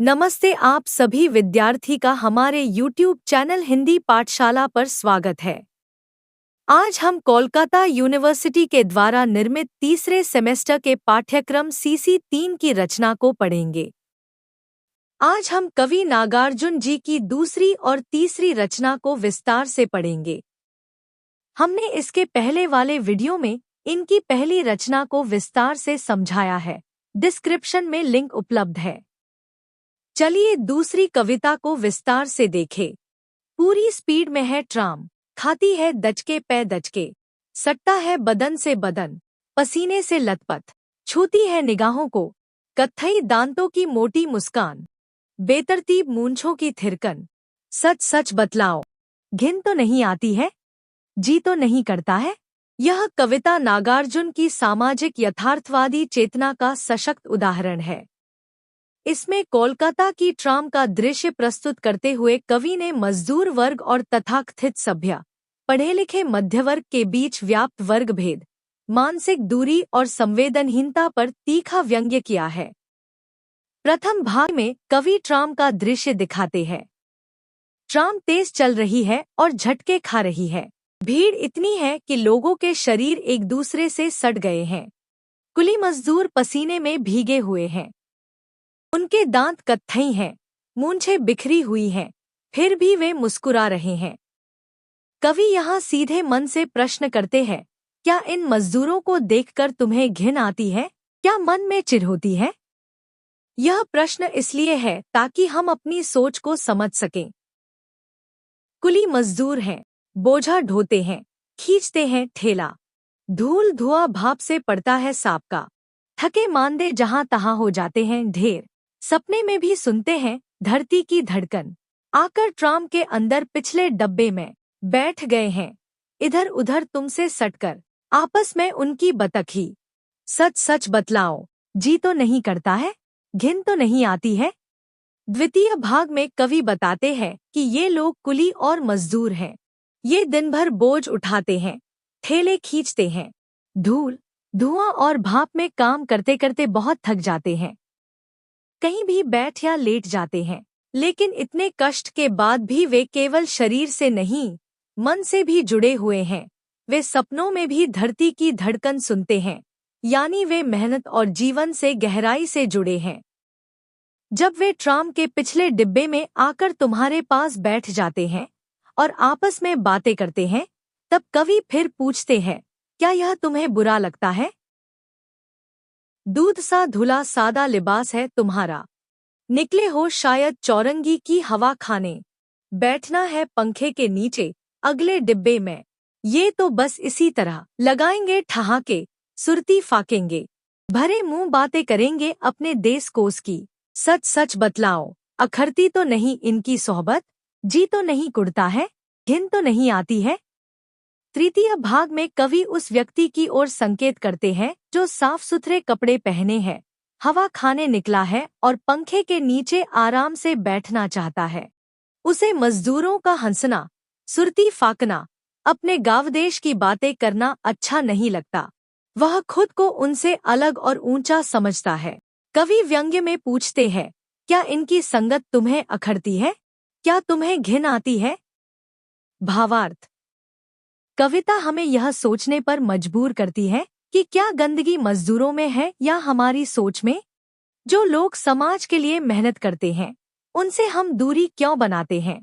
नमस्ते, आप सभी विद्यार्थी का हमारे YouTube चैनल हिंदी पाठशाला पर स्वागत है। आज हम कोलकाता यूनिवर्सिटी के द्वारा निर्मित तीसरे सेमेस्टर के पाठ्यक्रम CC3 की रचना को पढ़ेंगे। आज हम कवि नागार्जुन जी की दूसरी और तीसरी रचना को विस्तार से पढ़ेंगे। हमने इसके पहले वाले वीडियो में इनकी पहली रचना को विस्तार से समझाया है। डिस्क्रिप्शन में लिंक उपलब्ध है। चलिए दूसरी कविता को विस्तार से देखें। पूरी स्पीड में है ट्राम, खाती है दचके पे दचके, सटता है बदन से बदन, पसीने से लथपथ, छूती है निगाहों को, कत्थई दांतों की मोटी मुस्कान, बेतरतीब मूंछों की थिरकन, सच सच बतलाओ, घिन तो नहीं आती है, जी तो नहीं करता है। यह कविता नागार्जुन की सामाजिक यथार्थवादी चेतना का सशक्त उदाहरण है। इसमें कोलकाता की ट्राम का दृश्य प्रस्तुत करते हुए कवि ने मजदूर वर्ग और तथाकथित सभ्य पढ़े लिखे मध्यवर्ग के बीच व्याप्त वर्ग भेद, मानसिक दूरी और संवेदनहीनता पर तीखा व्यंग्य किया है। प्रथम भाग में कवि ट्राम का दृश्य दिखाते हैं। ट्राम तेज चल रही है और झटके खा रही है। भीड़ इतनी है कि लोगों के शरीर एक दूसरे से सट गए हैं। कुली मजदूर पसीने में भीगे हुए हैं। उनके दांत कत्थई हैं, मूंछें बिखरी हुई हैं, फिर भी वे मुस्कुरा रहे हैं। कवि यहाँ सीधे मन से प्रश्न करते हैं, क्या इन मजदूरों को देखकर तुम्हें घिन आती है? क्या मन में चिढ़ होती है? यह प्रश्न इसलिए है ताकि हम अपनी सोच को समझ सकें। कुली मजदूर हैं, बोझा ढोते हैं, खींचते हैं ठेला, धूल धुआं भाप से पड़ता है सांप का, थके मांदे जहां तहां हो जाते हैं ढेर। सपने में भी सुनते हैं धरती की धड़कन, आकर ट्राम के अंदर पिछले डब्बे में बैठ गए हैं, इधर उधर तुमसे सटकर आपस में उनकी बतखी। सच सच बतलाओ, जी तो नहीं करता है, घिन तो नहीं आती है। द्वितीय भाग में कवि बताते हैं कि ये लोग कुली और मजदूर हैं। ये दिन भर बोझ उठाते हैं, ठेले खींचते हैं, धूल धुआं और भाप में काम करते करते बहुत थक जाते हैं, कहीं भी बैठ या लेट जाते हैं। लेकिन इतने कष्ट के बाद भी वे केवल शरीर से नहीं, मन से भी जुड़े हुए हैं। वे सपनों में भी धरती की धड़कन सुनते हैं, यानी वे मेहनत और जीवन से गहराई से जुड़े हैं। जब वे ट्राम के पिछले डिब्बे में आकर तुम्हारे पास बैठ जाते हैं और आपस में बातें करते हैं, तब कवि फिर पूछते हैं, क्या यह तुम्हें बुरा लगता है? दूध सा धुला सादा लिबास है तुम्हारा, निकले हो शायद चौरंगी की हवा खाने, बैठना है पंखे के नीचे अगले डिब्बे में। ये तो बस इसी तरह लगाएंगे ठहाके, सुरती फाकेंगे, भरे मुंह बातें करेंगे अपने देश कोस की। सच सच बतलाओ, अखरती तो नहीं इनकी सोहबत, जी तो नहीं कुड़ता है, घिन तो नहीं आती है। तृतीय भाग में कवि उस व्यक्ति की ओर संकेत करते हैं जो साफ सुथरे कपड़े पहने हैं, हवा खाने निकला है और पंखे के नीचे आराम से बैठना चाहता है। उसे मजदूरों का हंसना, सुरती फाकना, अपने गाँव देश की बातें करना अच्छा नहीं लगता। वह खुद को उनसे अलग और ऊंचा समझता है। कवि व्यंग्य में पूछते हैं, क्या इनकी संगत तुम्हें अखरती है? क्या तुम्हें घिन आती है? भावार्थ: कविता हमें यह सोचने पर मजबूर करती है कि क्या गंदगी मजदूरों में है या हमारी सोच में। जो लोग समाज के लिए मेहनत करते हैं, उनसे हम दूरी क्यों बनाते हैं?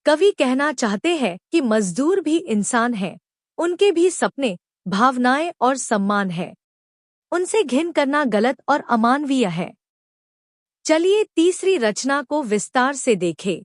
कवि कहना चाहते हैं कि मजदूर भी इंसान हैं, उनके भी सपने, भावनाएं और सम्मान है। उनसे घिन करना गलत और अमानवीय है। चलिए तीसरी रचना को विस्तार से देखें।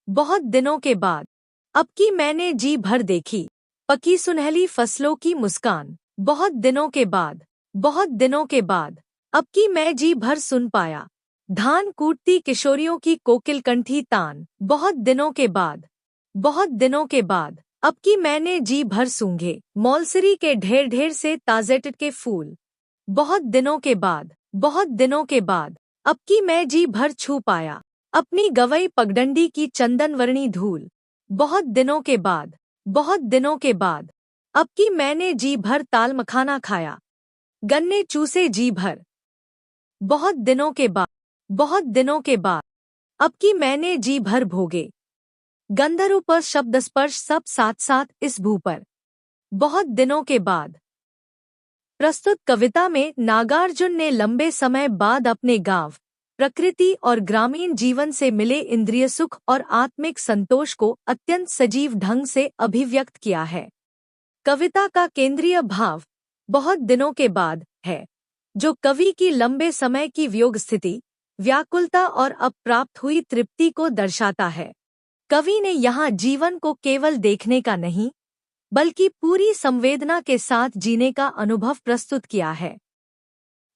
बहुत दिनों के बाद अब की मैंने जी भर देखी पकी सुनहली फसलों की मुस्कान। बहुत दिनों के बाद, बहुत दिनों के बाद अब की मैं जी भर सुन पाया धान कूटती किशोरियों की कोकिल कंठी तान। बहुत दिनों के बाद, बहुत दिनों के बाद अब की मैंने जी भर सूंघे मौलसरी के ढेर ढेर से ताजे टटके फूल। बहुत दिनों के बाद, बहुत दिनों के बाद अब की मैं जी भर छू पाया अपनी गवई पगडंडी की चंदनवर्णी धूल। बहुत दिनों के बाद, बहुत दिनों के बाद अब की मैंने जी भर ताल मखाना खाया, गन्ने चूसे जी भर। बहुत दिनों के बाद, बहुत दिनों के बाद अब की मैंने जी भर भोगे। गंधर्व शब्द स्पर्श सब साथ साथ इस भू पर। बहुत दिनों के बाद। प्रस्तुत कविता में नागार्जुन ने लंबे समय बाद अपने गांव, प्रकृति और ग्रामीण जीवन से मिले इंद्रिय सुख और आत्मिक संतोष को अत्यंत सजीव ढंग से अभिव्यक्त किया है। कविता का केंद्रीय भाव बहुत दिनों के बाद है, जो कवि की लंबे समय की वियोग स्थिति, व्याकुलता और अब प्राप्त हुई तृप्ति को दर्शाता है। कवि ने यहाँ जीवन को केवल देखने का नहीं, बल्कि पूरी संवेदना के साथ जीने का अनुभव प्रस्तुत किया है।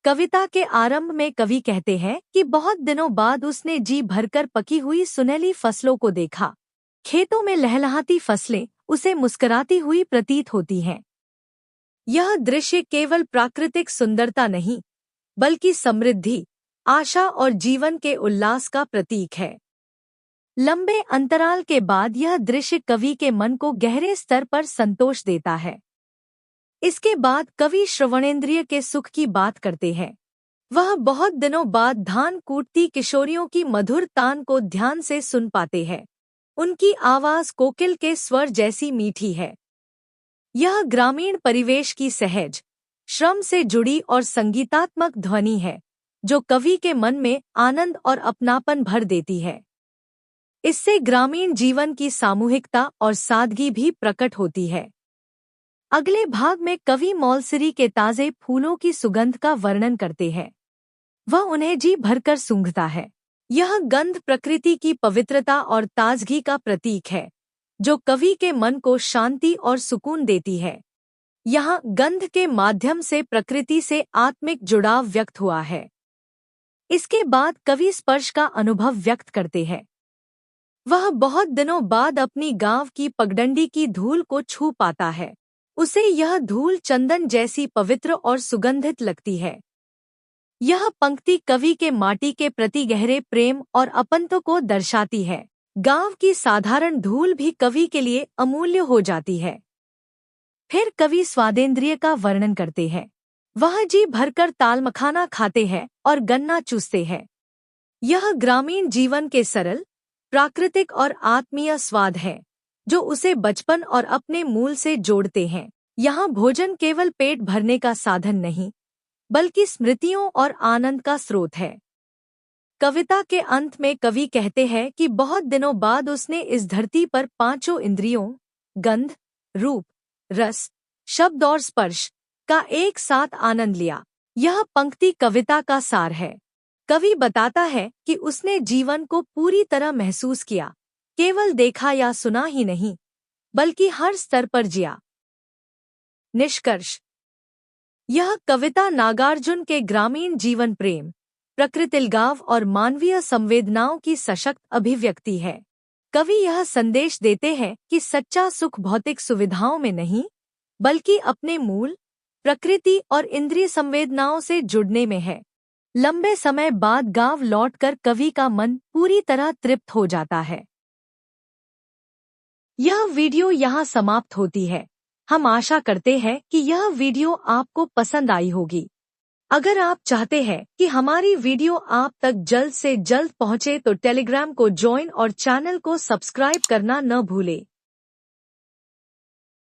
कविता के आरंभ में कवि कहते हैं कि बहुत दिनों बाद उसने जी भरकर पकी हुई सुनहली फसलों को देखा। खेतों में लहलहाती फसलें उसे मुस्कुराती हुई प्रतीत होती हैं। यह दृश्य केवल प्राकृतिक सुंदरता नहीं, बल्कि समृद्धि, आशा और जीवन के उल्लास का प्रतीक है। लंबे अंतराल के बाद यह दृश्य कवि के मन को गहरे स्तर पर संतोष देता है। इसके बाद कवि श्रवणेंद्रिय के सुख की बात करते हैं। वह बहुत दिनों बाद धान कूटती किशोरियों की मधुर तान को ध्यान से सुन पाते हैं। उनकी आवाज कोकिल के स्वर जैसी मीठी है। यह ग्रामीण परिवेश की सहज, श्रम से जुड़ी और संगीतात्मक ध्वनि है, जो कवि के मन में आनंद और अपनापन भर देती है। इससे ग्रामीण जीवन की सामूहिकता और सादगी भी प्रकट होती है। अगले भाग में कवि मौलसिरी के ताजे फूलों की सुगंध का वर्णन करते हैं। वह उन्हें जी भरकर सूंघता है। यह गंध प्रकृति की पवित्रता और ताजगी का प्रतीक है, जो कवि के मन को शांति और सुकून देती है। यहाँ गंध के माध्यम से प्रकृति से आत्मिक जुड़ाव व्यक्त हुआ है। इसके बाद कवि स्पर्श का अनुभव व्यक्त करते हैं। वह बहुत दिनों बाद अपनी गांव की पगडंडी की धूल को छू पाता है। उसे यह धूल चंदन जैसी पवित्र और सुगंधित लगती है। यह पंक्ति कवि के माटी के प्रति गहरे प्रेम और अपनत्व को दर्शाती है। गांव की साधारण धूल भी कवि के लिए अमूल्य हो जाती है। फिर कवि स्वादेंद्रिय का वर्णन करते हैं। वह जी भरकर तालमखाना खाते हैं और गन्ना चूसते हैं। यह ग्रामीण जीवन के सरल, प्राकृतिक और आत्मीय स्वाद है, जो उसे बचपन और अपने मूल से जोड़ते हैं। यहाँ भोजन केवल पेट भरने का साधन नहीं, बल्कि स्मृतियों और आनंद का स्रोत है। कविता के अंत में कवि कहते हैं कि बहुत दिनों बाद उसने इस धरती पर पांचों इंद्रियों, गंध, रूप, रस, शब्द और स्पर्श का एक साथ आनंद लिया। यह पंक्ति कविता का सार है। कवि बताता है कि उसने जीवन को पूरी तरह महसूस किया, केवल देखा या सुना ही नहीं, बल्कि हर स्तर पर जिया। निष्कर्ष: यह कविता नागार्जुन के ग्रामीण जीवन प्रेम, प्रकृतिलगाव और मानवीय संवेदनाओं की सशक्त अभिव्यक्ति है। कवि यह संदेश देते हैं कि सच्चा सुख भौतिक सुविधाओं में नहीं, बल्कि अपने मूल, प्रकृति और इंद्रिय संवेदनाओं से जुड़ने में है। लंबे समय बाद गांव लौटकर कवि का मन पूरी तरह तृप्त हो जाता है। यह वीडियो यहाँ समाप्त होती है। हम आशा करते हैं कि यह वीडियो आपको पसंद आई होगी। अगर आप चाहते हैं कि हमारी वीडियो आप तक जल्द से जल्द पहुँचे तो टेलीग्राम को ज्वाइन और चैनल को सब्सक्राइब करना न भूलें।